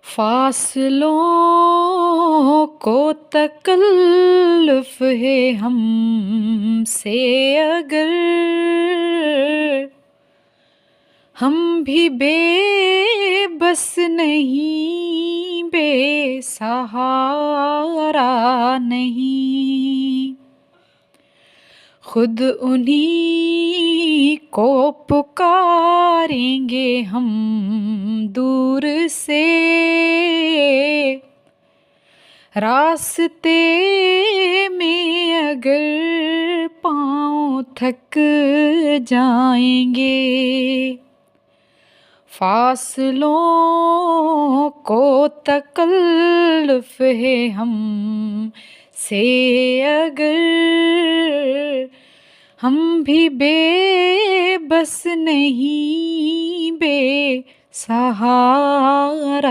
फासलों को तकल्लुफ़ है हमसे अगर, हम भी बेबस नहीं, बेसहारा नहीं, खुद उन्हीं को पुकारेंगे हम दूर से। रास्ते में अगर पाँव थक जाएंगे, फासलों को तकल्लुफ़ है हमसे अगर, हम भी बेबस नहीं, बेसहारा